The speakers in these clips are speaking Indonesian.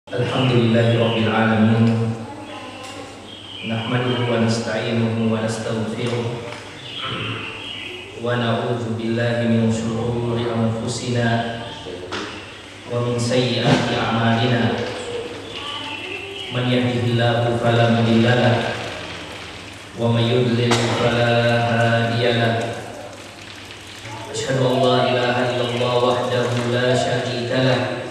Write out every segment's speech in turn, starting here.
Alhamdulillahirabbil alamin. Nahmaduhu wa nasta'inuhu wa nastaghfiruh. Wa na'udzu billahi min shururi anfusina wa min sayyiati a'malina. Man yahdihillahu fala mudilla lahu wa may yudlil fala hadiya lahu. Asyhadu an la ilaha illallah wahdahu la syarika lahu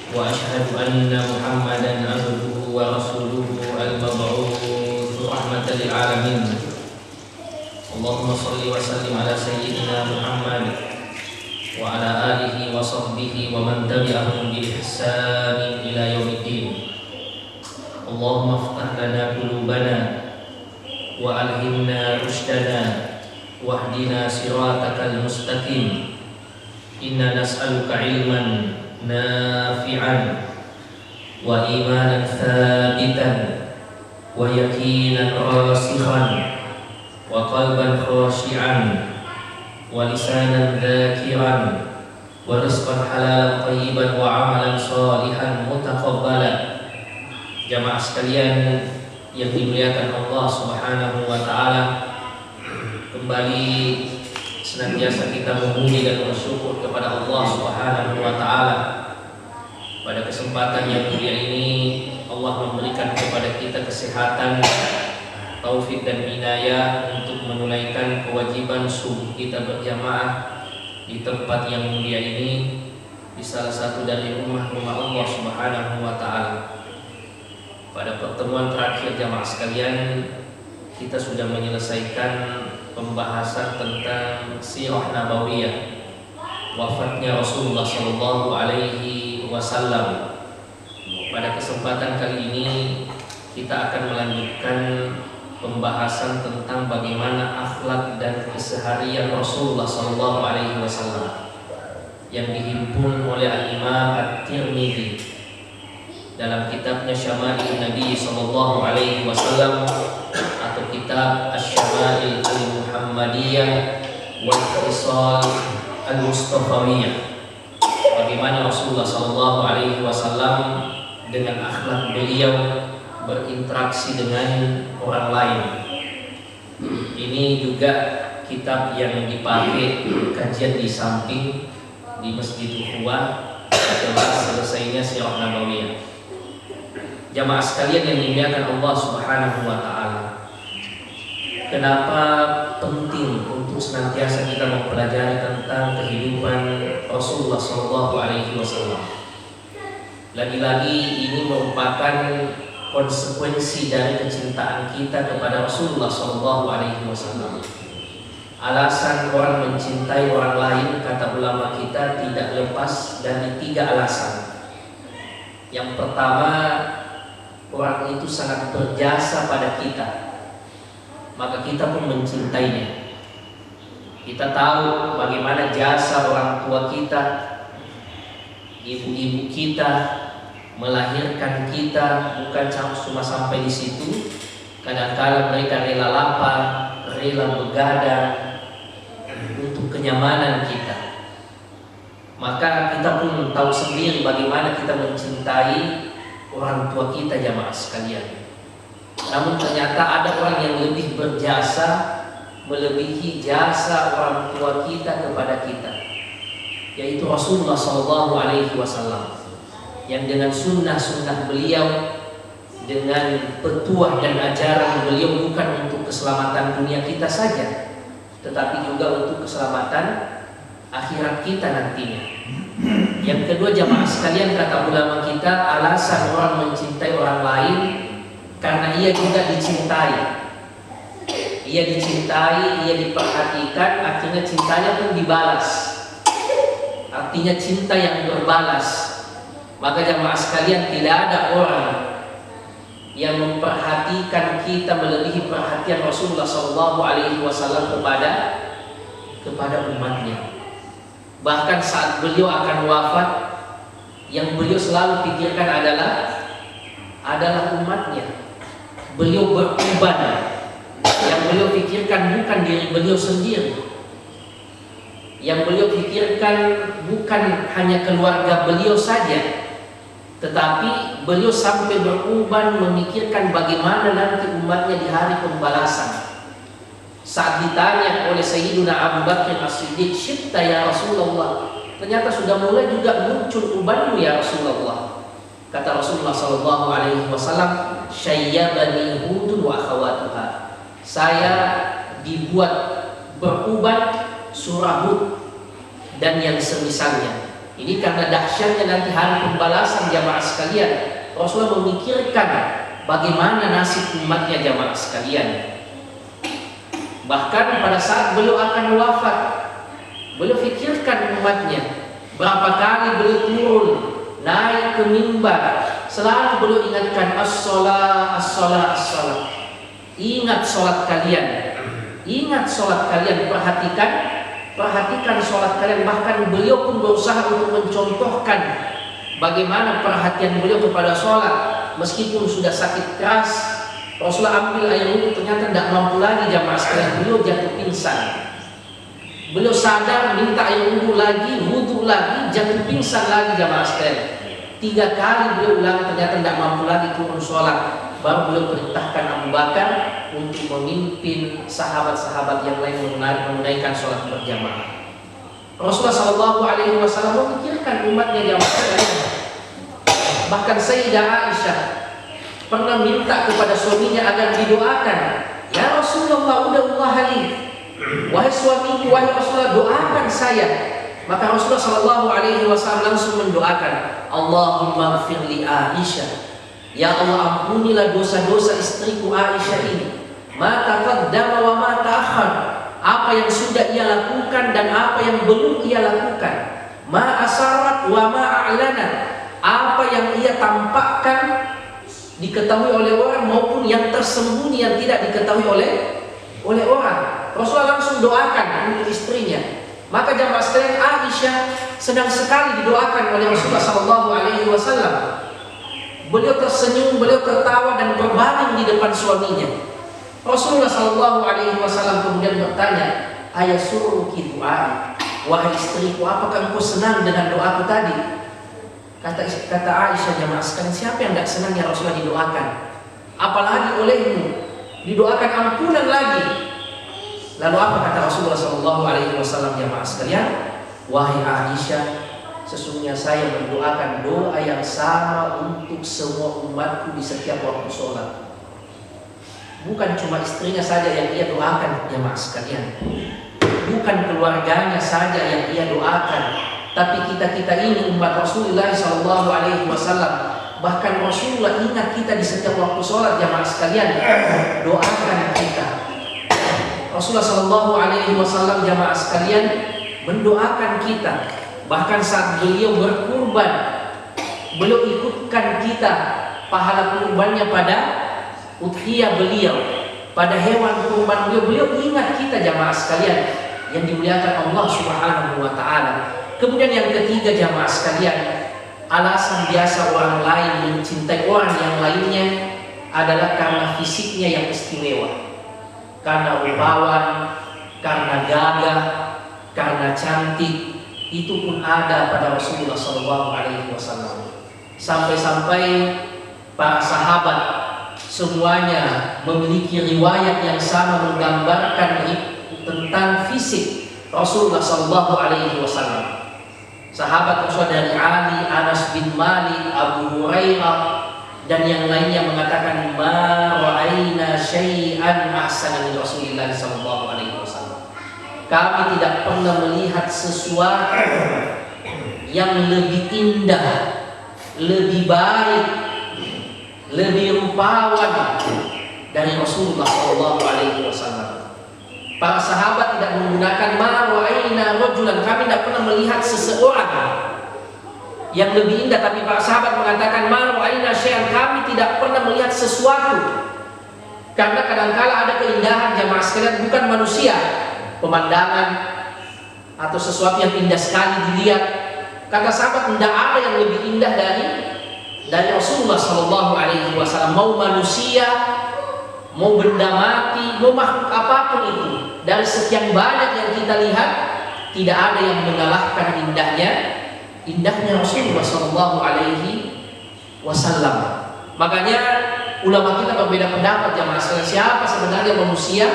wa asyhadu anna Muhammadan abduhu wa rasuluhu al-mab'uts rahmatan lil alamin. Allahumma shalli wa sallim ala sayyidina Muhammad wa ala alihi wa sahbihi wa man tabi'ahum bi ihsanin ila yaumiddin. Allahumma iftah lana qulubana wa alhimna rushdana wahdina siratakal mustaqim. Inna nas'aluka ilman nafi'an wa imanan thabitan wa yaqinan rasikhan wa qalban khashi'an wa lisanan dhakiran wa rizqan halalan thayyiban wa amalan salihan mutaqabbalan. Jamaah sekalian yang dimuliakan Allah Subhanahu wa taala, kembali senantiasa kita memuji dan bersyukur kepada Allah Subhanahu wa taala. Pada kesempatan yang mulia ini Allah memberikan kepada kita kesehatan, taufik dan inayah untuk menunaikan kewajiban subuh kita berjamaah di tempat yang mulia ini, di salah satu dari rumah-rumah Allah Subhanahu wa taala. Pada pertemuan terakhir jamaah sekalian, kita sudah menyelesaikan pembahasan tentang sirah nabawiyah, wafatnya Rasulullah Shallallahu Alaihi Wasallam. Pada kesempatan kali ini kita akan melanjutkan pembahasan tentang bagaimana akhlak dan keseharian Rasulullah Shallallahu Alaihi Wasallam yang dihimpun oleh Al-Imam At-Tirmidzi dalam kitabnya Syama'il Nabi Sallallahu Alaihi Wasallam atau kitab Asy-Syama'il Al-Muhammadiyah wal Khisal Al-Mustafawiyah. Bagaimana Rasulullah Sallallahu Alaihi Wasallam dengan akhlak beliau berinteraksi dengan orang lain. Ini juga kitab yang dipakai kajian di samping di Masjid Uhwah setelah selesainya Sirah Nabawiyah. Jamaah sekalian yang dimuliakan Allah Subhanahu wa taala, kenapa penting untuk senantiasa kita mempelajari tentang kehidupan Rasulullah Shallallahu Alaihi Wasallam? Lagi-lagi ini merupakan konsekuensi dari kecintaan kita kepada Rasulullah Shallallahu Alaihi Wasallam. Alasan orang mencintai orang lain, kata ulama kita, tidak lepas dari 3 alasan. Yang pertama, orang itu sangat berjasa pada kita, maka kita pun mencintainya. Kita tahu bagaimana jasa orang tua kita, ibu-ibu kita, melahirkan kita, bukan cuma sampai di situ. Kadang-kadang mereka rela lapar, rela begadang untuk kenyamanan kita. Maka kita pun tahu sendiri bagaimana kita mencintai orang tua kita, jamaah sekalian. Namun ternyata ada orang yang lebih berjasa, melebihi jasa orang tua kita kepada kita, yaitu Rasulullah Shallallahu Alaihi Wasallam, yang dengan sunnah-sunnah beliau, dengan petuah dan ajaran beliau, bukan untuk keselamatan dunia kita saja, tetapi juga untuk keselamatan akhirat kita nantinya. Yang kedua jamaah sekalian, kata ulama kita, alasan orang mencintai orang lain karena ia juga dicintai. Ia dicintai, ia diperhatikan, artinya cintanya pun dibalas. Artinya cinta yang berbalas. Maka jamaah sekalian, tidak ada orang yang memperhatikan kita melebihi perhatian Rasulullah Shallallahu Alaihi Wasallam kepada umatnya. Bahkan saat beliau akan wafat, yang beliau selalu pikirkan adalah umatnya. Beliau berkorban. Yang beliau pikirkan bukan diri beliau sendiri. Yang beliau pikirkan bukan hanya keluarga beliau saja, tetapi beliau sampai beruban memikirkan bagaimana nanti umatnya di hari pembalasan. Saat ditanya oleh Sayyidina Abu Bakar As-Siddiq, "Syibta ya Rasulullah?" Ternyata sudah mulai juga muncul ubanmu ya Rasulullah. Kata Rasulullah sallallahu alaihi wasallam, "Syayyabani Hudun wa akhawatuha." Saya dibuat beruban surah Hud dan yang semisalnya. Ini karena dahsyatnya nanti hari pembalasan jamaah sekalian. Rasulullah memikirkan bagaimana nasib umatnya jamaah sekalian. Bahkan pada saat beliau akan wafat, beliau fikirkan umatnya. Berapa kali beliau turun naik ke mimbar, selalu beliau ingatkan as-shalah, as-shalah, as-shalah. Ingat sholat kalian, ingat sholat kalian, perhatikan sholat kalian. Bahkan beliau pun berusaha untuk mencontohkan bagaimana perhatian beliau kepada sholat. Meskipun sudah sakit keras, Rasulullah ambil air wudhu, ternyata tidak mampu lagi jamaah sekalian, beliau jatuh pingsan. Beliau sadar, minta air wudhu lagi, jatuh pingsan lagi jamaah sekalian. 3 kali beliau ulang, ternyata tidak mampu lagi turun sholat. Baru beliau perintahkan Abu Bakar untuk memimpin sahabat-sahabat yang lain menunaikan sholat berjamaah. Rasulullah Shallallahu Alaihi Wasallam memikirkan umatnya jamaah sekalian. Bahkan Sayyidah Aisyah pernah minta kepada suaminya agar didoakan. Ya Rasulullah, udahullah li, wahai suamiku, wahai Rasulullah, doakan saya. Maka Rasulullah Shallallahu Alaihi Wasallam langsung mendoakan, Allahumma gfir li Aisyah. Ya Allah, ampunilah dosa-dosa istriku Aisyah ini. Ma taqaddama wa ma ta'akhkhar. Apa yang sudah ia lakukan dan apa yang belum ia lakukan. Ma asarat wa ma a'lanat. Apa yang ia tampakkan diketahui oleh orang maupun yang tersembunyi yang tidak diketahui oleh orang. Rasulullah langsung doakan untuk istrinya. Maka jamaah sekalian, Aisyah sedang sekali didoakan oleh Rasulullah Sallallahu Alaihi Wasallam. Beliau tersenyum, beliau tertawa dan berbaring di depan suaminya. Rasulullah Sallallahu Alaihi Wasallam kemudian bertanya, "Ayasuruki du'ai?" Wahai istriku, apakah engkau senang dengan doaku tadi? Kata Aisyah, jamaah sekalian, siapa yang tidak senang ya Rasulullah didoakan? Apalagi olehmu, didoakan ampunan lagi. Lalu apa kata Rasulullah Sallallahu Alaihi Wasallam jamaah sekalian? Wahai Aisyah, sesungguhnya saya mendoakan doa yang sama untuk semua umatku di setiap waktu sholat. Bukan cuma istrinya saja yang ia doakan jamaah sekalian, bukan keluarganya saja yang ia doakan, tapi kita ini umat Rasulullah Sallallahu Alaihi Wasallam. Bahkan Rasulullah ingat kita di setiap waktu sholat jamaah sekalian, doakan kita. Rasulullah Sallallahu Alaihi Wasallam jamaah sekalian mendoakan kita. Bahkan saat beliau berkurban, beliau ikutkan kita pahala kurbannya pada udhiyah beliau, pada hewan kurban beliau. Beliau ingat kita jamaah sekalian yang dimuliakan Allah Subhanahu wa Ta'ala. Kemudian yang ketiga jamaah sekalian, alasan biasa orang lain mencintai orang yang lainnya adalah karena fisiknya yang istimewa, karena rupawan, karena gagah, karena cantik. Itu pun ada pada Rasulullah Sallallahu Alaihi Wasallam. Sampai-sampai para sahabat semuanya memiliki riwayat yang sama menggambarkan tentang fisik Rasulullah Sallallahu Alaihi Wasallam. Sahabat Rasul dari Ali, Anas bin Malik, Abu Hurairah dan yang lainnya mengatakan, ma ra'aina syai'an ahsana min Rasulillah Sallallahu Alaihi Wasallam. Kami tidak pernah melihat sesuatu yang lebih indah, lebih baik, lebih rupawan dari Rasulullah Shallallahu Alaihi Wasallam. Para sahabat tidak menggunakan ma ra'aina rajulan, kami tidak pernah melihat seseorang yang lebih indah, tapi para sahabat mengatakan ma ra'aina syai'an, kami tidak pernah melihat sesuatu. Karena kadangkala ada keindahan jamaah sekalian bukan manusia, pemandangan atau sesuatu yang indah sekali dilihat. Kata sahabat, tidak ada yang lebih indah dari Rasulullah Sallallahu Alaihi Wasallam. Mau manusia, mau benda mati, mau makhluk apapun itu, dari sekian banyak yang kita lihat, tidak ada yang mengalahkan indahnya Rasulullah Sallallahu Alaihi wasallam. Makanya ulama kita berbeda pendapat jamaah sekalian, siapa sebenarnya manusia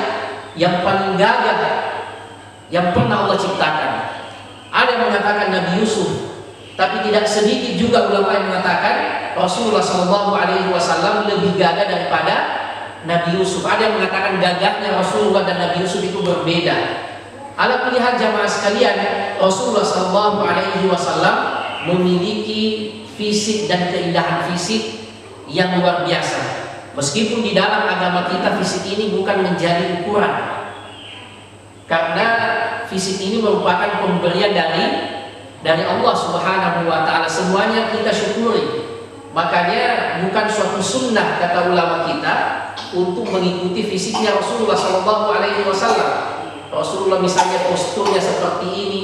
yang paling gagah yang pernah Allah ciptakan. Ada yang mengatakan Nabi Yusuf, tapi tidak sedikit juga ulama yang mengatakan Rasulullah SAW lebih gagah daripada Nabi Yusuf. Ada yang mengatakan gagahnya Rasulullah dan Nabi Yusuf itu berbeda. Ala kulli hal jamaah sekalian, Rasulullah SAW memiliki fisik dan keindahan fisik yang luar biasa. Meskipun di dalam agama kita fisik ini bukan menjadi ukuran, karena fisik ini merupakan pemberian dari Allah Subhanahu wa taala. Semuanya kita syukuri. Makanya bukan suatu sunnah kata ulama kita untuk mengikuti fisiknya Rasulullah SAW. Rasulullah misalnya posturnya seperti ini,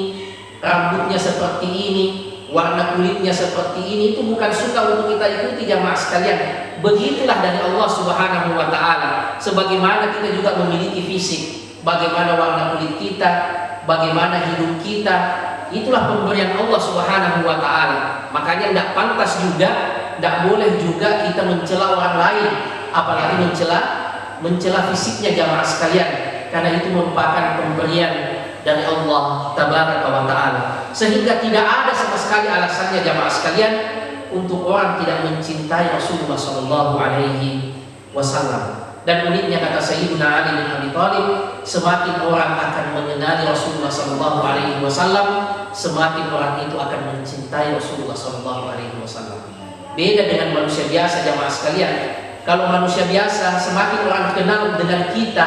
rambutnya seperti ini, warna kulitnya seperti ini, itu bukan sunnah untuk kita ikuti jamaah sekalian. Begitulah dari Allah Subhanahu wa taala. Sebagaimana kita juga memiliki fisik, bagaimana warna kulit kita, bagaimana hidup kita, itulah pemberian Allah Subhanahu wa taala. Makanya tidak pantas juga, tidak boleh juga kita mencela orang lain, apalagi mencela fisiknya jamaah sekalian, karena itu merupakan pemberian dari Allah Tabaraka wa taala. Sehingga tidak ada sama sekali alasannya jamaah sekalian untuk orang tidak mencintai Rasulullah sallallahu alaihi wasallam. Dan uniknya kata Sayyidina Ali bin Abi Thalib, semakin orang akan mengenali Rasulullah sallallahu alaihi wasallam, semakin orang itu akan mencintai Rasulullah sallallahu alaihi wasallam. Beda dengan manusia biasa jamaah sekalian. Kalau manusia biasa, semakin orang kenal dengan kita,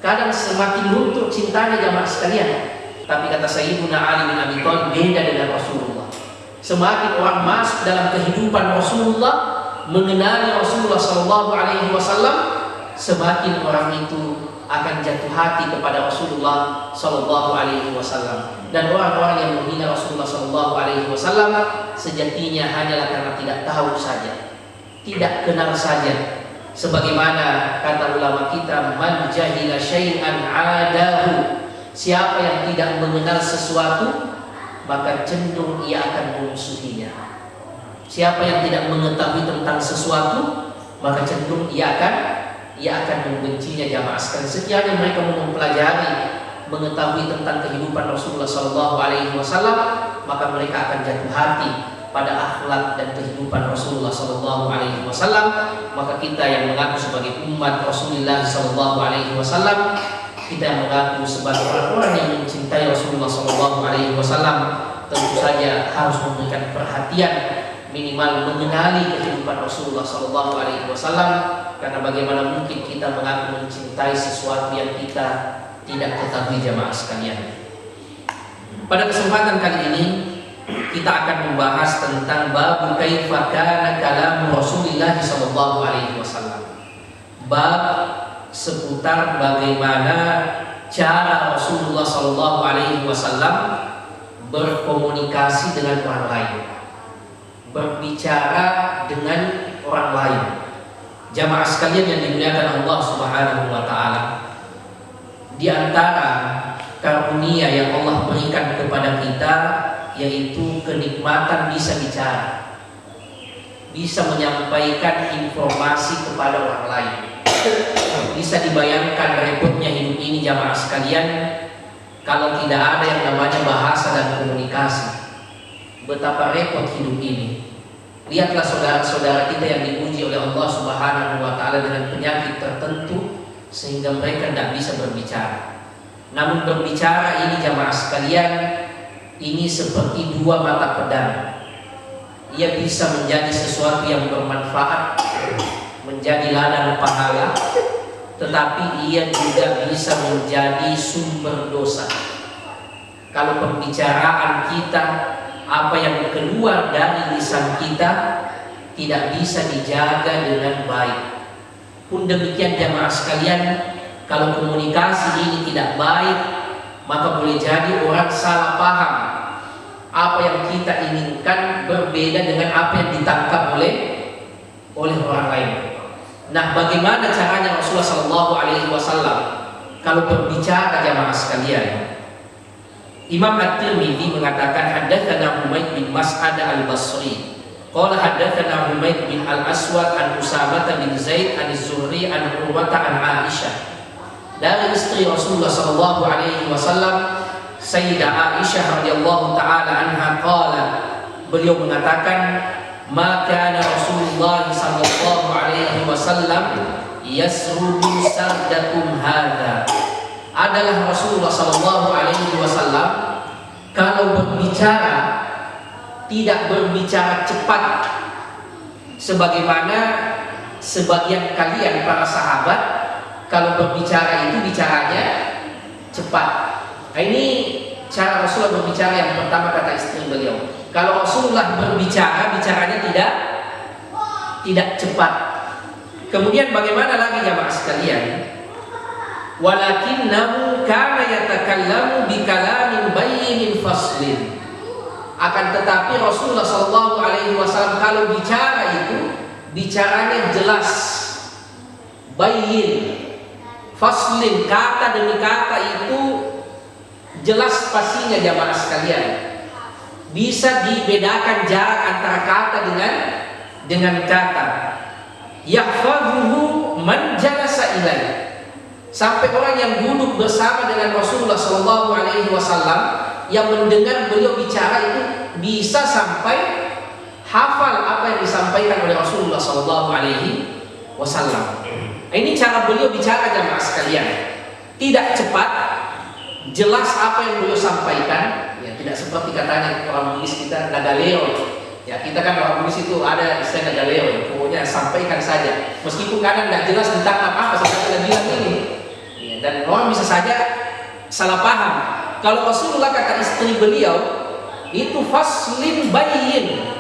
kadang semakin luntur cintanya jamaah sekalian. Tapi kata Sayyidina Ali bin Abi Thalib, beda dengan Rasulullah. Semakin orang masuk dalam kehidupan Rasulullah, mengenali Rasulullah sallallahu alaihi wasallam, semakin orang itu akan jatuh hati kepada Rasulullah sallallahu alaihi wasallam. Dan orang-orang yang menghina Rasulullah sallallahu alaihi wasallam sejatinya hanyalah karena tidak tahu saja, tidak kenal saja. Sebagaimana kata ulama kita, man jahila syai'an adahu, siapa yang tidak mengenal sesuatu maka cenderung ia akan memusuhinya. Siapa yang tidak mengetahui tentang sesuatu maka cenderung ia akan membencinya jamaah sekalian. Sekiranya mereka mau mempelajari, mengetahui tentang kehidupan Rasulullah SAW, maka mereka akan jatuh hati pada akhlak dan kehidupan Rasulullah SAW. Maka kita yang mengaku sebagai umat Rasulullah SAW, kita yang mengaku sebagai orang-orang yang mencintai Rasulullah SAW, tentu saja harus memberikan perhatian, minimal mengenali kehidupan Rasulullah SAW. Karena bagaimana mungkin kita mengaku mencintai sesuatu yang kita tidak ketahui jamaah sekalian. Pada kesempatan kali ini kita akan membahas tentang bab kaifa kana kalam Rasulullah SAW. Bab seputar bagaimana cara Rasulullah SAW berkomunikasi dengan orang lain, berbicara dengan orang lain. Jamaah sekalian yang dimuliakan Allah Subhanahu wa taala, di antara karunia yang Allah berikan kepada kita yaitu kenikmatan bisa bicara, bisa menyampaikan informasi kepada orang lain. Bisa dibayangkan repotnya hidup ini jamaah sekalian kalau tidak ada yang namanya bahasa dan komunikasi. Betapa repot hidup ini. Lihatlah saudara-saudara kita yang diuji oleh Allah Subhanahu wa taala dengan penyakit tertentu sehingga mereka tidak bisa berbicara. Namun berbicara ini jamaah sekalian, ini seperti dua mata pedang. Ia bisa menjadi sesuatu yang bermanfaat, menjadi ladang pahala, tetapi ia juga bisa menjadi sumber dosa. Kalau pembicaraan kita, apa yang keluar dari lisan kita tidak bisa dijaga dengan baik. Pun demikian jamaah sekalian, kalau komunikasi ini tidak baik, maka boleh jadi orang salah paham. Apa yang kita inginkan berbeda dengan apa yang ditangkap oleh orang lain. Nah, bagaimana caranya Rasulullah SAW kalau berbicara jamaah sekalian? Imam At-Tirmidzi mengatakan, haddatsana Humayd bin Mas'ad al-Basri Qala haddatsana Humayd bin Al-Aswad an Usamah bin Zaid an Az-Zuhri an Urwah an Aisyah. Dari istri Rasulullah sallallahu alaihi wasallam, Sayyidah Aisyah radhiyallahu taala anha qala, beliau mengatakan, "Ma kana Rasulullah sallallahu alaihi wasallam yasrubu sardakum hadza." Adalah Rasulullah sallallahu alaihi wasallam kalau berbicara tidak berbicara cepat sebagaimana sebagian kalian para sahabat kalau berbicara itu bicaranya cepat. Nah, ini cara Rasulullah berbicara yang pertama, kata istri beliau. Kalau Rasulullah berbicara, bicaranya tidak cepat. Kemudian bagaimana lagi jamaah sekalian? Walakinnahu kana yatakallamu bikalamin bayyin faslin. Akan tetapi Rasulullah sallallahu alaihi wasallam kalau bicara itu bicaranya jelas, bayyin, faslin, kata demi kata itu jelas pastinya jamaah sekalian. Bisa dibedakan jarak antara kata dengan kata. Yahfazuhu man jalasa ilaih. Sampai orang yang duduk bersama dengan Rasulullah sallallahu alaihi wasallam yang mendengar beliau bicara itu bisa sampai hafal apa yang disampaikan oleh Rasulullah sallallahu alaihi wasallam. Ini cara beliau bicara jamaah sekalian. Tidak cepat, jelas apa yang beliau sampaikan. Ya, tidak seperti katanya orang Bugis kita nagaleo. Ya, kita kan orang Bugis itu ada istilah nagaleo. Pokoknya sampaikan saja. Meskipun kadang tidak jelas tentang apa saya bilang ini. Ya, dan orang bisa saja salah paham. Kalau Rasulullah kata istri beliau itu faslin bayyin,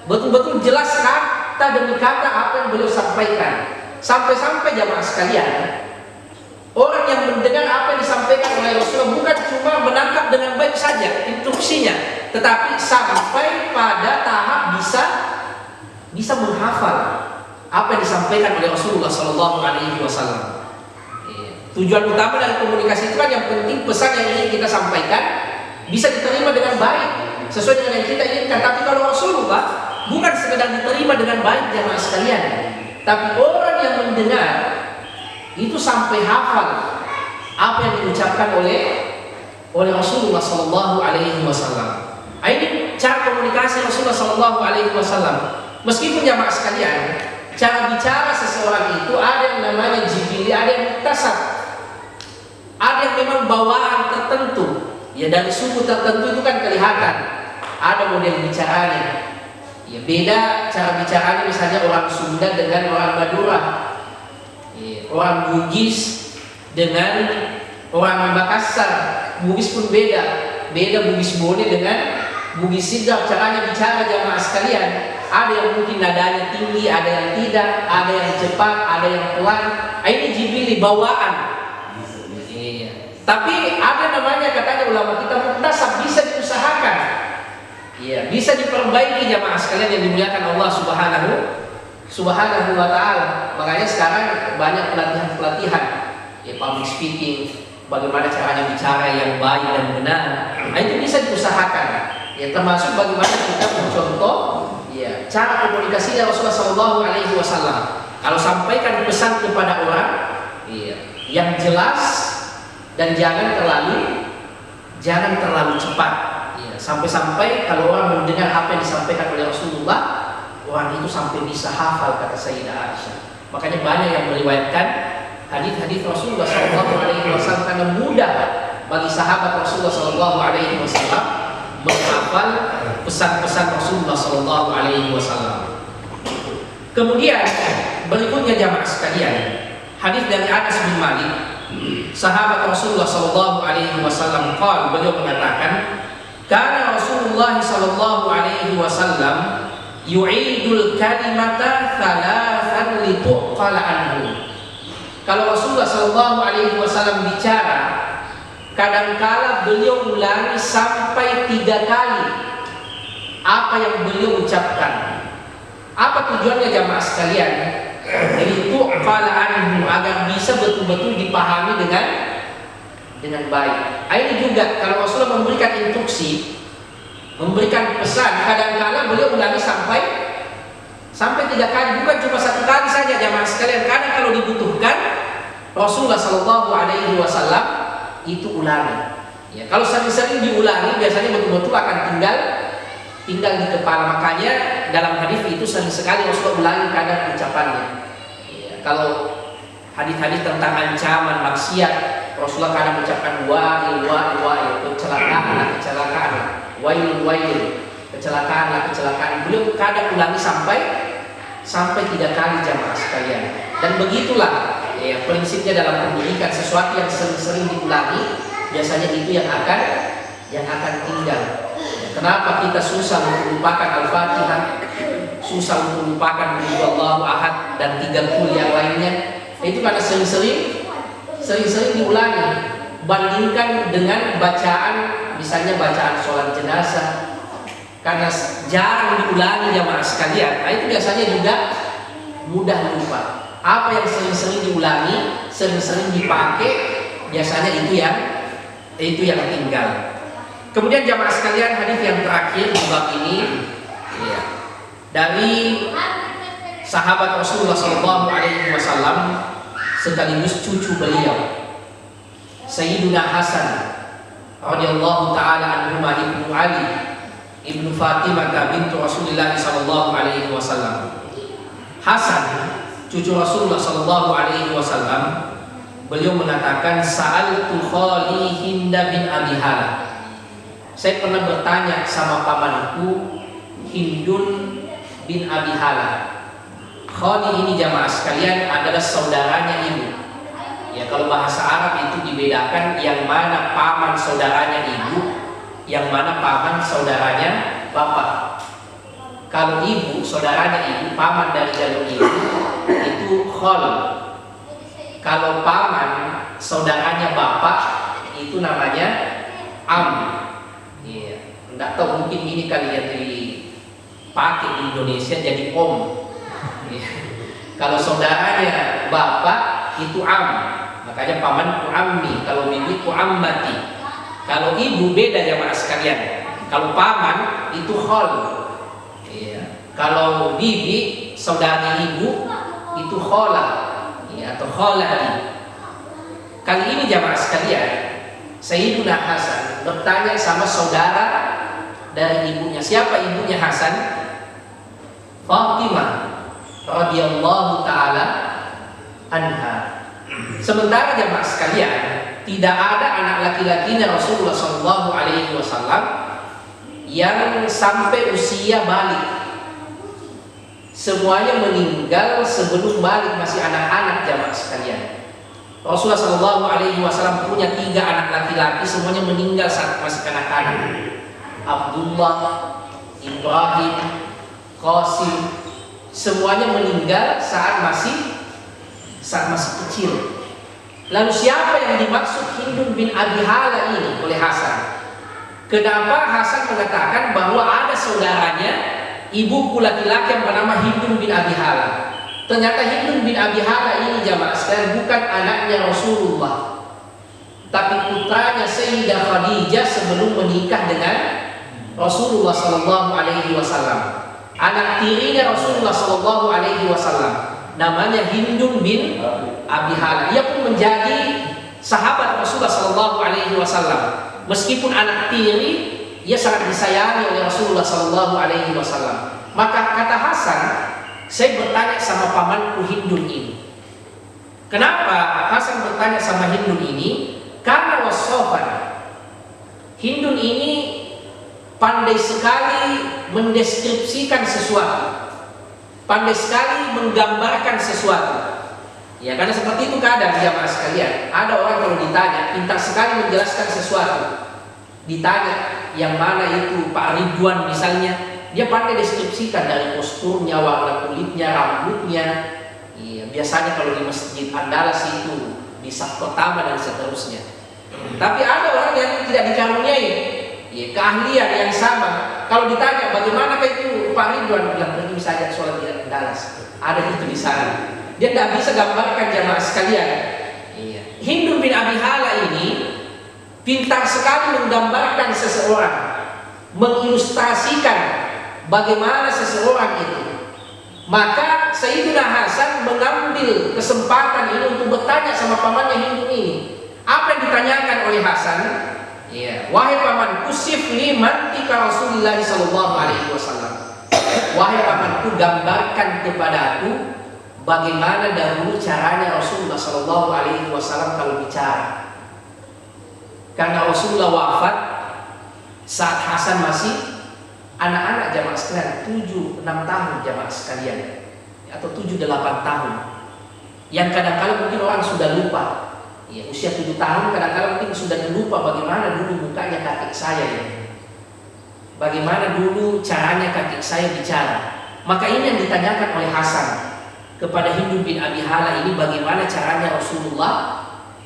betul-betul jelas kata demi kata apa yang beliau sampaikan. Sampai-sampai jamaah sekalian, orang yang mendengar apa yang disampaikan oleh Rasulullah bukan cuma menangkap dengan baik saja instruksinya, tetapi sampai pada tahap bisa menghafal apa yang disampaikan oleh Rasulullah Sallallahu Alaihi Wasallam. Tujuan utama dari komunikasi itu kan yang penting pesan yang ingin kita sampaikan bisa diterima dengan baik sesuai dengan yang kita inginkan. Tapi kalau Rasulullah bukan sekedar diterima dengan baik jamaah sekalian, tapi orang yang mendengar itu sampai hafal apa yang diucapkan oleh Rasulullah Sallallahu Alaihi Wasallam. Ini cara komunikasi Rasulullah Sallallahu Alaihi Wasallam. Meskipun jamaah sekalian, cara bicara seseorang itu ada yang namanya jibili, ada yang muktasab. Ada yang memang bawaan tertentu, ya dari suku tertentu itu kan kelihatan. Ada model bicaranya, ya beda cara bicaranya misalnya orang Sunda dengan orang Madura, ya, orang Bugis dengan orang Makassar. Bugis pun beda Bugis Bone dengan Bugis Sidrap caranya bicara jamaah sekalian. Ada yang mungkin nadanya tinggi, ada yang tidak, ada yang cepat, ada yang pelan. Ini jibili bawaan. Tapi ada namanya katanya ulama kita muktasab, bisa diusahakan. Iya, bisa diperbaiki jamaah sekalian yang dimuliakan Allah Subhanahu wa taala. Makanya sekarang banyak pelatihan ya, public speaking, bagaimana caranya bicara yang baik dan benar. Nah, itu bisa diusahakan. Ya, termasuk bagaimana kita mencontoh ya cara komunikasi Rasulullah Shallallahu Alaihi Wasallam. Kalau sampaikan pesan kepada orang, ya, yang jelas dan jangan terlalu cepat. Ya, sampai-sampai kalau orang mendengar apa yang disampaikan oleh Rasulullah, orang itu sampai bisa hafal, kata Sayyidah Aisyah. Makanya banyak yang meriwayatkan hadis-hadis Rasulullah SAW karena mudah bagi sahabat Rasulullah SAW menghafal pesan-pesan Rasulullah SAW. Kemudian berikutnya jamaah sekalian, hadis dari Anas bin Malik, sahabat Rasulullah SAW, beliau mengatakan, karena Rasulullah SAW yu'idul kalimata thalathan lituqala anhu. Kalau Rasulullah SAW bicara, kadangkala beliau ulangi sampai 3 kali apa yang beliau ucapkan. Apa tujuannya jamaah sekalian? Lituqala anhu, agar bisa betul-betul dipahami dengan baik. Ini juga kalau Rasulullah memberikan instruksi, memberikan pesan, kadang-kadang beliau ulangi sampai Sampai 3 kali, bukan cuma 1 kali saja jamaah sekalian. Kadang kalau dibutuhkan Rasulullah Shallallahu Alaihi Wasallam itu ulangi. Ya, kalau sering-sering diulangi biasanya betul-betul akan tinggal di kepala. Makanya dalam hadis itu sering sekali Rasulullah ulangi kadang ucapannya. Ya, kalau hadis-hadis tentang ancaman maksiat, Rasulullah kadang mengucapkan wa'il, kecelakaan, kecelakaan. Beliau kadang ulangi sampai 3 kali jamaah sekalian. Dan begitulah ya, prinsipnya dalam pendidikan, sesuatu yang sering-sering diulangi biasanya itu yang akan tinggal. Ya, kenapa kita susah untuk melupakan Al-Fatihah, susah untuk melupakan Allahu Ahad dan 30 yang lainnya? Itu karena sering-sering diulangi. Bandingkan dengan bacaan, misalnya bacaan sholat jenazah, karena jarang diulangi jamaah sekalian. Nah, itu biasanya juga mudah lupa. Apa yang sering-sering diulangi, sering-sering dipakai, biasanya itu yang tinggal. Kemudian jamaah sekalian, hadis yang terakhir di bab ini ya, dari sahabat Rasulullah Shallallahu Alaihi Wasallam sekaligus cucu beliau, Sayyiduna Hasan radhiyallahu taala anhu ibnu Ali ibnu Fatimah bintu Rasulullah Shallallahu Alaihi Wasallam. Hasan cucu Rasulullah Shallallahu Alaihi Wasallam, beliau mengatakan, sa'altu khali Hinda bin Abi Hala. Saya pernah bertanya sama pamanku Hindun bin Abi Hala. Khali ini jamaah sekalian adalah saudaranya ibu. Ya, kalau bahasa Arab itu dibedakan yang mana paman saudaranya ibu, yang mana paman saudaranya bapak. Kalau ibu, saudaranya ibu, paman dari jalur ibu, itu khal. Kalau paman saudaranya bapak, itu namanya am. Iya, enggak tahu, mungkin ini kali yang dipakai di Indonesia jadi om. Iya. Kalau saudaranya bapak itu am, makanya paman ku ammi. Kalau bibi ku ammati. Kalau ibu beda jamaah sekalian. Kalau paman itu khal. Iya. Kalau bibi saudara ibu itu khola, ya, atau kholati. Kali ini jamaah sekalian, Sayyiduna Hasan bertanya sama saudara dari ibunya. Siapa ibunya Hasan? Fatimah radhiyallahu taala anha. Sementara jamaah sekalian, tidak ada anak laki-lakinya Rasulullah Shallallahu Alaihi Wasallam yang sampai usia balik. Semuanya meninggal sebelum balik, masih anak-anak jamaah sekalian. Rasulullah Shallallahu Alaihi Wasallam punya 3 anak laki-laki, semuanya meninggal saat masih anak-anak. Abdullah, Ibrahim, Qasim, semuanya meninggal saat masih kecil. Lalu siapa yang dimaksud Hindun bin Abi Hala ini oleh Hasan? Kenapa Hasan mengatakan bahwa ada saudaranya ibuku laki-laki yang bernama Hindun bin Abi Hala? Ternyata Hindun bin Abi Hala ini jamaah sekalian bukan anaknya Rasulullah, tapi putranya Sayyidah Khadijah sebelum menikah dengan Rasulullah Sallallahu Alaihi Wasallam. Anak tirinya Rasulullah Sallallahu Alaihi Wasallam namanya Hindun bin Abi Hala. Ia pun menjadi sahabat Rasulullah Sallallahu Alaihi Wasallam. Meskipun anak tiri, ia sangat disayangi oleh Rasulullah Sallallahu Alaihi Wasallam. Maka kata Hasan, saya bertanya sama pamanku Hindun ini. Kenapa Hasan bertanya sama Hindun ini? Karena wasofan, Hindun ini pandai sekali mendeskripsikan sesuatu, pandai sekali menggambarkan sesuatu. Ya, karena seperti itu kadang jamaah sekalian, ada orang kalau ditanya pintar sekali menjelaskan sesuatu. Ditanya yang mana itu Pak Ridwan misalnya, dia pandai deskripsikan dari posturnya, warna kulitnya, rambutnya. Iya, biasanya kalau di Masjid Andalas itu di saf pertama dan seterusnya. Tapi ada orang yang tidak dikaruniai ya, keahlian yang sama. Kalau ditanya bagaimana itu Pak Ridwan, bilang pergi saja sholat di Andalas, ada itu di sana. Dia tidak bisa gambarkan jamaah sekalian. Iya. Hindun bin Abi Hala ini pintar sekali menggambarkan seseorang, mengilustrasikan bagaimana seseorang itu, Maka Sayyidina Hasan mengambil kesempatan ini untuk bertanya sama pamannya Hindu ini. Apa yang ditanyakan oleh Hasan? Ya, wahai pamanku, sifli mantika Rasulullah sallallahu alaihi wasallam. Wahai pamanku, gambarkan kepada aku bagaimana dahulu caranya Rasulullah sallallahu alaihi wasallam kalau bicara. Karena Rasulullah wafat saat Hasan masih anak-anak jamaah sekalian, 7-6 tahun jamaah sekalian, atau 7-8 tahun. Yang kadang-kadang mungkin orang sudah lupa. Ya, usia 7 tahun kadang-kadang mungkin sudah lupa bagaimana dulu mukanya kakek saya ya. Bagaimana dulu caranya kakek saya bicara. Maka ini yang ditanyakan oleh Hasan kepada Hindu bin Abi Hala ini, bagaimana caranya Rasulullah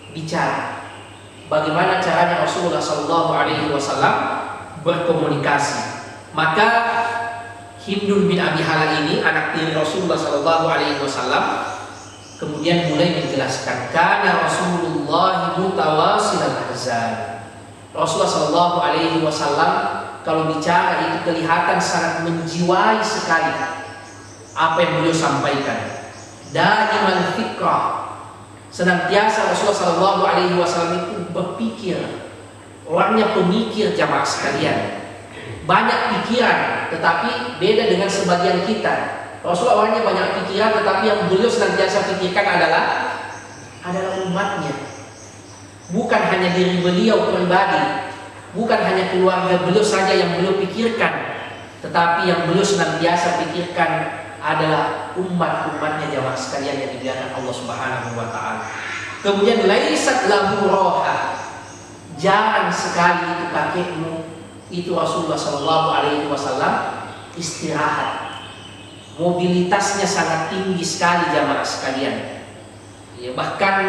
bicara. Bagaimana caranya Rasulullah sallallahu alaihi wasallam berkomunikasi. Maka Hindu bin Abi Hala ini, anak tiri Rasulullah sallallahu alaihi wasallam, kemudian mulai menjelaskan, karena Rasulullah mutawasil al-ahzan. Rasulullah sallallahu alaihi wasallam kalau bicara itu kelihatan sangat menjiwai sekali apa yang beliau sampaikan. Daiman fikrah, senantiasa Rasulullah sallallahu alaihi wasallam itu berpikir. Orangnya pemikir jamaah sekalian. Banyak pikiran, tetapi beda dengan sebagian kita. Rasulullah awalnya banyak pikiran, tetapi yang beliau senantiasa pikirkan adalah umatnya. Bukan hanya diri beliau pribadi, bukan hanya keluarga beliau saja yang beliau pikirkan, tetapi yang beliau senantiasa pikirkan adalah umatnya jamaah sekalian yang dimuliakan Allah Subhanahu wa taala. Kemudian laisat lahu roha, jarang sekali itu kakekmu itu Rasulullah sallallahu alaihi wasallam istirahat. Mobilitasnya sangat tinggi sekali jamaah sekalian. Ya, bahkan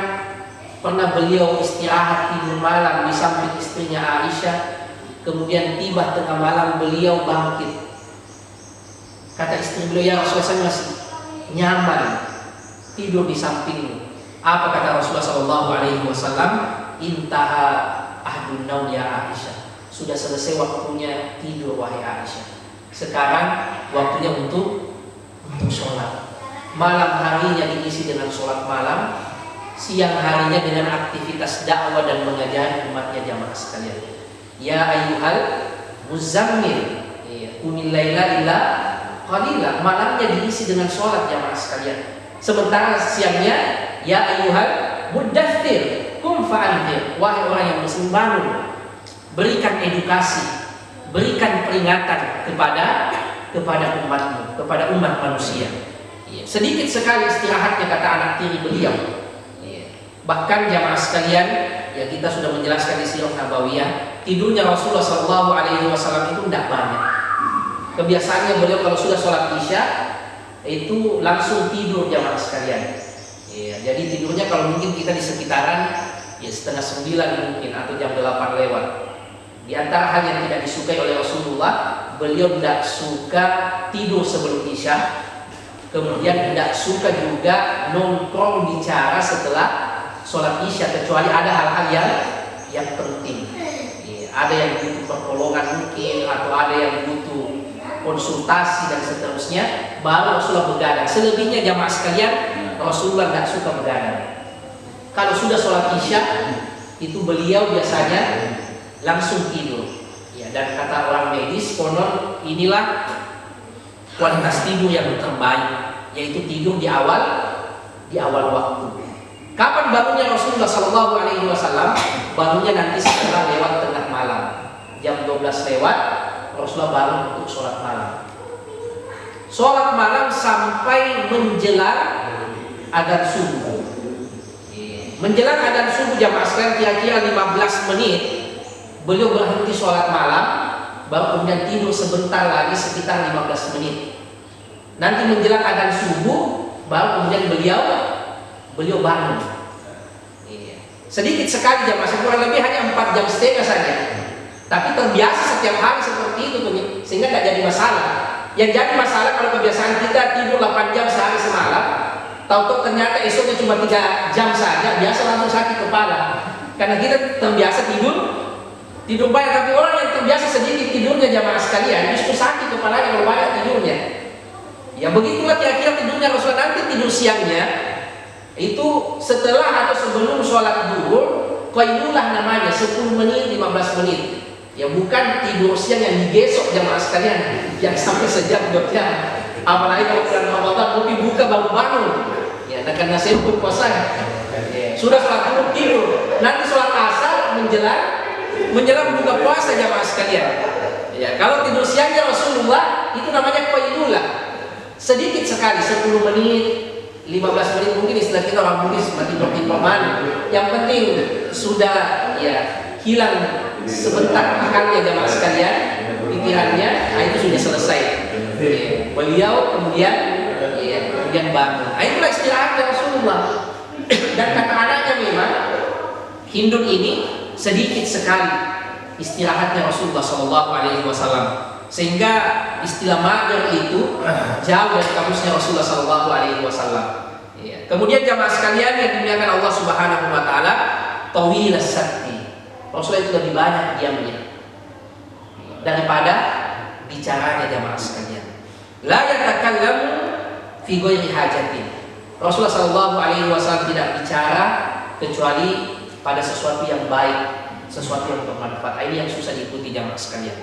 pernah beliau istirahat tidur malam di samping istrinya Aisyah. Kemudian tiba tengah malam beliau bangkit. Kata istri beliau, ya Rasulullah, saya masih nyaman tidur di sampingmu. Apa kata Rasulullah sallallahu alaihi wasallam? Intaha ahdun naum ya Aisyah. Sudah selesai waktunya tidur wahai Aisyah. Sekarang waktunya untuk sholat. Malam harinya diisi dengan sholat malam, siang harinya dengan aktivitas dakwah dan mengajari umatnya jamaah sekalian. Ya ayyuhal muzammil, qumil laila illa qalila. Malamnya diisi dengan sholat jamaah sekalian. Sementara siangnya, ya ayyuhal muddaththir qum fa'anzir. Wahai orang yang muslim, bangun, berikan edukasi, berikan peringatan kepada umatmu, kepada umat manusia. Sedikit sekali istirahatnya kata anak tiri beliau. Bahkan jamaah sekalian, ya kita sudah menjelaskan di Sirah Nabawiyah, tidurnya Rasulullah sallallahu alaihi wasallam itu tidak banyak. Kebiasaannya beliau kalau sudah sholat Isya itu langsung tidur jamaah sekalian. Jadi tidurnya kalau mungkin kita di sekitaran ya 8:30 mungkin atau jam 8 lewat. Di antara hal yang tidak disukai oleh Rasulullah, beliau tidak suka tidur sebelum Isya. Kemudian tidak suka juga nongkrong bicara setelah sholat Isya, kecuali ada hal-hal yang penting. Ada yang butuh pertolongan mungkin, atau ada yang butuh konsultasi dan seterusnya, baru Rasulullah begadang. Selebihnya jamaah sekalian, Rasulullah tidak suka begadang. Kalau sudah sholat Isya, itu beliau biasanya langsung tidur. Ya, dan kata orang medis, konon inilah kualitas tidur yang terbaik, yaitu tidur di awal waktu. Kapan bangunnya Rasulullah sallallahu alaihi wasallam? Bangunnya nanti setelah lewat tengah malam. Jam 12 lewat, Rasulullah bangun untuk sholat malam. Sholat malam sampai menjelang adzan subuh. Menjelang adzan subuh jamaah sekalian kira-kira 15 menit beliau berhenti sholat malam, baru kemudian tidur sebentar lagi sekitar 15 menit. Nanti menjelang adzan subuh, baru kemudian beliau bangun. Sedikit sekali jamaah, kurang lebih hanya 4 jam setengah saja. Tapi terbiasa setiap hari seperti itu, sehingga tidak jadi masalah. Yang jadi masalah kalau kebiasaan kita tidur 8 jam sehari semalam, tahu-tahu ternyata esoknya cuma 3 jam saja, biasa langsung sakit kepala. Karena kita terbiasa tidur banyak, tapi orang yang terbiasa sedikit tidurnya jamaah sekalian justru sakit kepalanya kalau banyak tidurnya. Ya begitulah kira-kira tidur siangnya itu setelah atau sebelum sholat duhur, qailulah namanya, 10 menit 15 menit. Ya bukan tidur siang yang digesok jamaah sekalian, yang sampai sejam 2 jam. Apalagi kalau bulan Ramadan kopi buka baru bangun. Ya, karena saya pun puasa. Sudah sholat duhur tidur, nanti sholat asar menjelang buka puasa jamaah sekalian. Ya, kalau tidur siangnya Rasulullah itu namanya qailulah. Sedikit sekali, 10 menit, 15 menit, mungkin istilah kita orang Bugis tidur-tiduran. Yang penting sudah ya hilang sebentar akalnya jamaah sekalian, pikirannya, itu sudah selesai. Ya, beliau kemudian bangun. Itulah istirahatnya Rasulullah. Dan kata anaknya memang Hindun ini sedikit sekali istirahatnya Rasulullah SAW, sehingga istilah mager itu jauh dari kamusnya Rasulullah SAW. Ya. Kemudian jamaah sekalian yang dimuliakan Allah Subhanahu Wa Taala, tawilas sakti. Rasulullah itu lebih banyak diamnya daripada bicaranya jamaah sekalian. La yatakallamu fi ghairi hajatin. Rasulullah SAW tidak bicara kecuali pada sesuatu yang baik, sesuatu yang bermanfaat. Ini yang susah diikuti jamaah sekalian.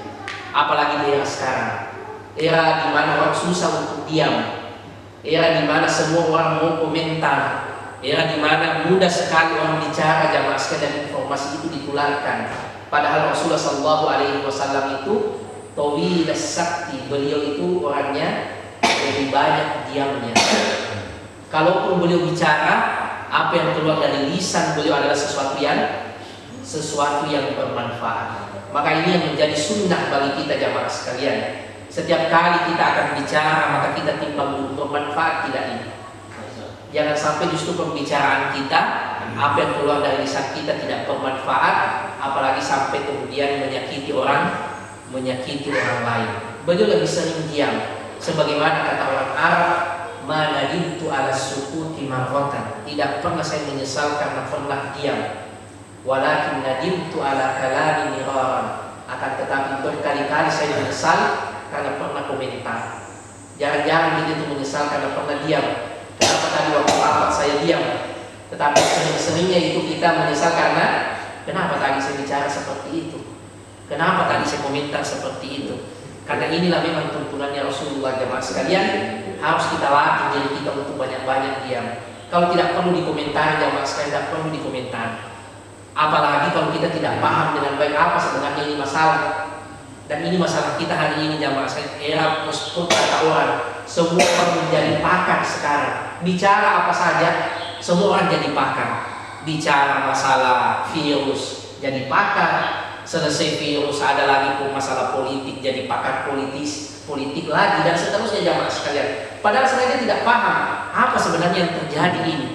Apalagi di era sekarang, era di mana orang susah untuk diam, era di mana semua orang mau komentar, era di mana mudah sekali orang bicara jamaah sekalian, informasi itu ditularkan. Padahal Rasulullah SAW itu tawilas sakti, beliau itu orangnya lebih banyak diamnya. Kalaupun beliau bicara, apa yang keluar dari lisan beliau adalah sesuatu yang bermanfaat. Maka ini yang menjadi sunnah bagi kita jamaah sekalian. Setiap kali kita akan bicara, maka kita timbang bermanfaat tidak ini. Jangan sampai justru pembicaraan kita, apa yang keluar dari lisan kita tidak bermanfaat, apalagi sampai kemudian menyakiti orang lain. Beliau lebih sering diam. Sebagaimana kata orang Arab, ma nadimtu ala sukuti marratan. Tidak pernah saya menyesal karena pernah diam. Walakin nadimtu ala kalami miraran. Akan tetapi berkali-kali saya menyesal karena pernah komentar. Jarang-jarang kita itu menyesal karena pernah diam. Kenapa tadi waktu rapat saya diam? Tetapi sering-seringnya itu kita menyesal karena kenapa tadi saya bicara seperti itu? Kenapa tadi saya komentar seperti itu? Karena inilah memang tuntunannya Rasulullah jamaah sekalian. Harus kita latih diri kita untuk banyak-banyak diam. Kalau tidak perlu dikomentari jamaah sekalian, tidak perlu dikomentari. Apalagi kalau kita tidak paham dengan baik apa sebenarnya ini masalah. Dan ini masalah kita hari ini jamaah sekalian. Era post kata orang, semua orang menjadi pakar sekarang. Bicara apa saja, semua orang jadi pakar. Bicara masalah virus, jadi pakar. Selesai virus ada lagi masalah politik, jadi pakar politik lagi, dan seterusnya jamaah sekalian. Padahal sebenarnya tidak paham apa sebenarnya yang terjadi ini.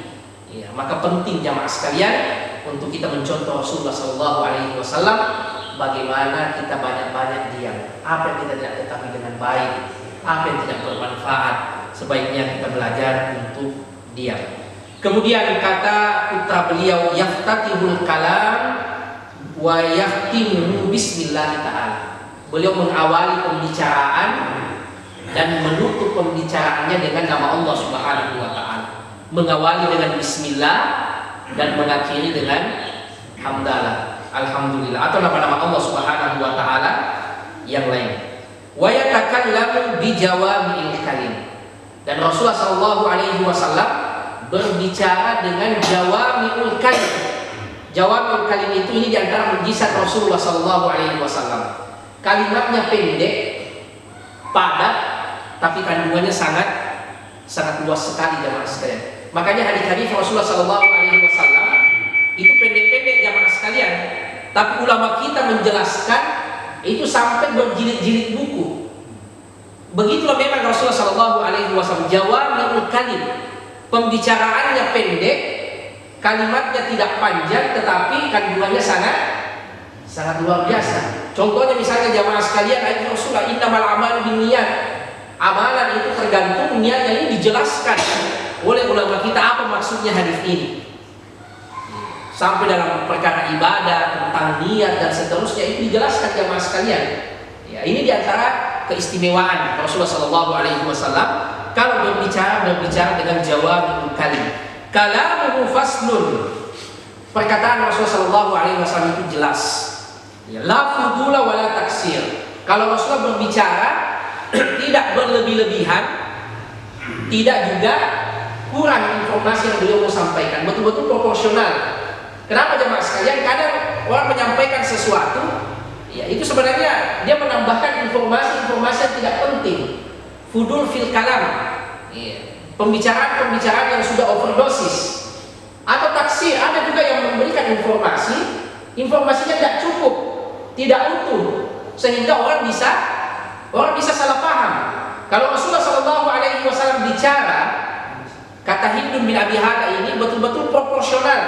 Ya, maka penting jamaah sekalian untuk kita mencontoh Rasulullah SAW, bagaimana kita banyak-banyak diam. Apa yang kita tidak ketahui dengan baik, apa yang tidak bermanfaat, sebaiknya kita belajar untuk diam. Kemudian kata putra beliau, yaftatihul kalam wa yahtimuhu bismillah ta'ala. Beliau mengawali pembicaraan dan menutup pembicaraannya dengan nama Allah Subhanahu wa taala. Mengawali dengan bismillah dan mengakhiri dengan hamdalah, alhamdulillah, atau nama-nama Allah Subhanahu wa taala yang lain. Wa yatakallamu bi jawami'il kalim. Dan Rasulullah SAW berbicara dengan jawami'ul kalim. Jawami'ul kalim itu ini diantara mujizat Rasulullah SAW. Kalimatnya pendek, padat, tapi kandungannya sangat luas sekali jamaah sekalian. Makanya hadis-hadis Rasulullah SAW itu pendek-pendek jamaah sekalian. Tapi ulama kita menjelaskan itu sampai berjilid-jilid buku. Begitulah memang Rasulullah SAW. Jawami'ul kalim, pembicaraannya pendek, kalimatnya tidak panjang, tetapi kandungannya sangat luar biasa. Contohnya misalnya jamaah sekalian, ayat Rasulullah, innamal a'malu binniyat. Amalan itu tergantung niatnya, ini dijelaskan oleh ulama kita apa maksudnya hadis ini. Sampai dalam perkara ibadah, tentang niat dan seterusnya itu dijelaskan jamaah sekalian. Ya, ini diantara keistimewaan Rasulullah SAW kalau berbicara dengan jawabul kalim. Kalamuhu faslun. Perkataan Rasulullah SAW itu jelas. Ya, la fudula wala taksir. Kalau Rasulullah berbicara tidak berlebih-lebihan, tidak juga kurang informasi yang beliau mau sampaikan, betul-betul proporsional. Kenapa jemaah sekalian? Kadang orang menyampaikan sesuatu, ya itu sebenarnya dia menambahkan informasi-informasi yang tidak penting. Fudul fil kalam, ya, pembicaraan-pembicaraan yang sudah overdosis. Atau taksir, ada juga yang memberikan informasinya tidak cukup, tidak utuh, sehingga orang bisa salah paham. Kalau Rasulullah SAW bicara, kata Hindun bin Abi Hala ini betul-betul proporsional.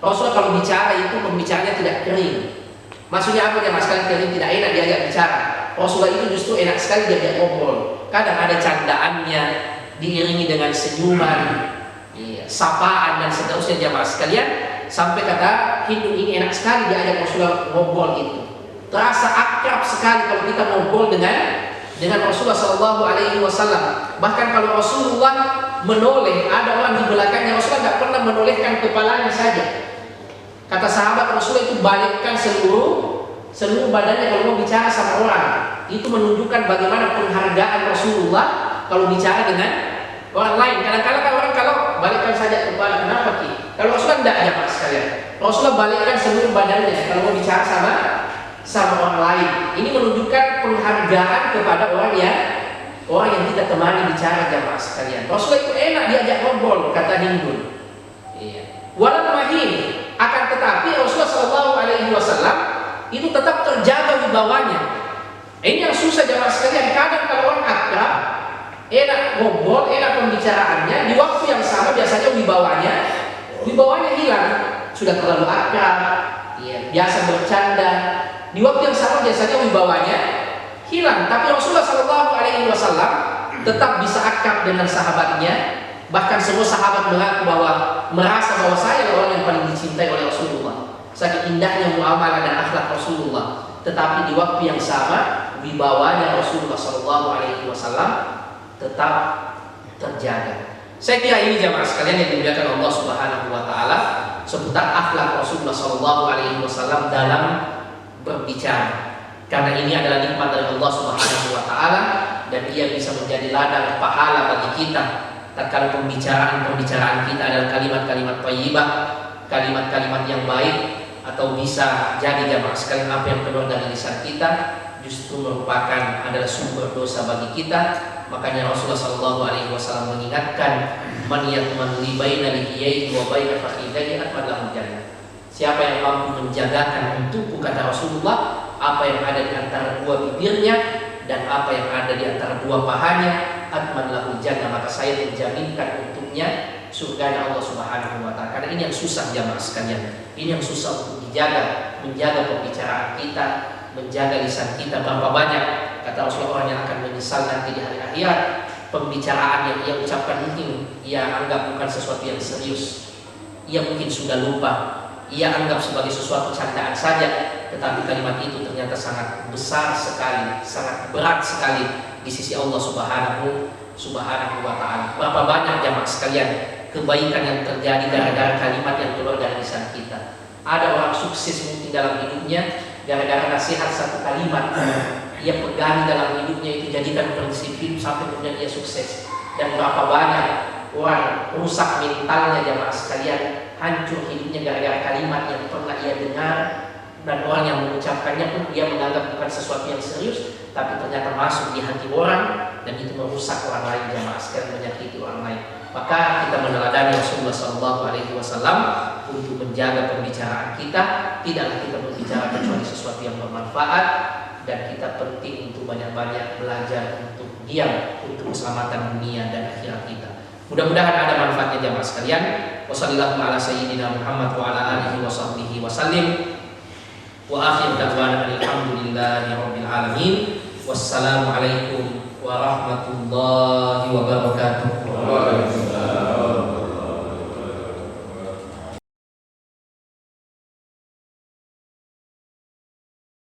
Rasulullah kalau bicara itu pembicaranya tidak kering. Maksudnya apa ya mas? Kalian kering tidak enak diajak bicara. Rasulullah itu justru enak sekali diajak ngobrol. Kadang ada candaannya, diiringi dengan senyuman, sapaan dan seterusnya jamaah sekalian. Sampai kata Hindun ini enak sekali diajak Rasulullah ngobrol itu. Terasa akrab sekali kalau kita ngobrol dengan Rasulullah SAW. Bahkan kalau Rasulullah menoleh, ada orang di belakangnya, Rasulullah tidak pernah menolehkan kepalanya saja. Kata sahabat, Rasulullah itu balikkan seluruh badannya kalau mau bicara sama orang. Itu menunjukkan bagaimana penghargaan Rasulullah kalau bicara dengan orang lain. Kadang-kadang kan orang kalau balikkan saja kepala, kenapa Ki? Kalau Rasulullah tidak ya mas sekalian. Rasulullah balikkan seluruh badannya kalau mau bicara sama orang lain. Ini menunjukkan penghargaan kepada orang yang kita temani bicara jamaah sekalian. Rasulullah itu enak diajak ngobrol, kata Hindun. Iya. Walau mahin, akan tetapi Rasulullah SAW itu tetap terjaga wibawanya. Ini yang susah jamaah sekalian. Kadang kalau orang akrab, enak ngobrol, enak pembicaraannya, di waktu yang sama biasanya wibawanya hilang. Sudah terlalu akrab, biasa bercanda. Di waktu yang sama biasanya wibawanya hilang. Tapi Rasulullah SAW tetap bisa akrab dengan sahabatnya. Bahkan semua sahabat merasa bahwa saya adalah orang yang paling dicintai oleh Rasulullah. Saking indahnya muamalah dan akhlak Rasulullah. Tetapi di waktu yang sama wibawanya Rasulullah SAW tetap terjaga. Saya kira ini jamaah sekalian yang dimuliakan Allah Subhanahu wa taala seputar akhlak Rasulullah SAW dalam berbicara. Karena ini adalah nikmat dari Allah Subhanahu wa taala dan ia bisa menjadi ladang pahala bagi kita. Tatkala pembicaraan kita adalah kalimat-kalimat thayyibah, kalimat-kalimat yang baik, atau bisa jadi jamaah sekalian apa yang keluar dari lisan kita justru merupakan adalah sumber dosa bagi kita. Makanya Rasulullah SAW mengingatkan, man yatman li baina lihiyaihi wa baina fakhidaihi atman jannah. Siapa yang mampu menjagakan untukku, kata Rasulullah, apa yang ada di antara dua bibirnya dan apa yang ada di antara dua pahanya, atman lahul jannah, maka saya menjaminkan untuknya surganya Allah Subhanahu wa taala. Karena ini yang susah jamaah sekalian. Ini yang susah untuk menjaga pembicaraan kita, menjaga lisan kita. Berapa banyak kata Rasulullah orang yang akan menyesal nanti di hari akhirat. Pembicaraan yang ia ucapkan mungkin ia anggap bukan sesuatu yang serius. Ia mungkin sudah lupa. Ia anggap sebagai sesuatu candaan saja, tetapi kalimat itu ternyata sangat besar sekali, sangat berat sekali di sisi Allah Subhanahu wa taala. Berapa banyak jamaah sekalian kebaikan yang terjadi gara-gara kalimat yang keluar dari lisan kita. Ada orang sukses mungkin dalam hidupnya gara-gara nasihat satu kalimat ia pegang dalam hidupnya, itu jadikan prinsip hidup sampai kemudian ia sukses. Dan berapa banyak orang rusak mentalnya jamaah sekalian, hancur hidupnya gara-gara kalimat yang pernah ia dengar, dan orang yang mengucapkannya pun dia menganggap bukan sesuatu yang serius, tapi ternyata masuk di hati orang dan itu merusak orang lain jamaah sekalian, menyakiti orang lain. Maka kita meneladani Rasulullah SAW untuk menjaga pembicaraan kita. Tidaklah kita berbicara kecuali sesuatu yang bermanfaat, dan kita penting untuk banyak-banyak belajar untuk diam untuk keselamatan dunia dan akhirat kita. Mudah-mudahan ada manfaatnya jamaah sekalian. Wassallallahu ala sayyidina Muhammad wa ala alihi wa sahbihi wa sallim. Wa akhir da'wana alhamdulillahi rabbil alamin. Wassalamualaikum warahmatullahi wabarakatuh.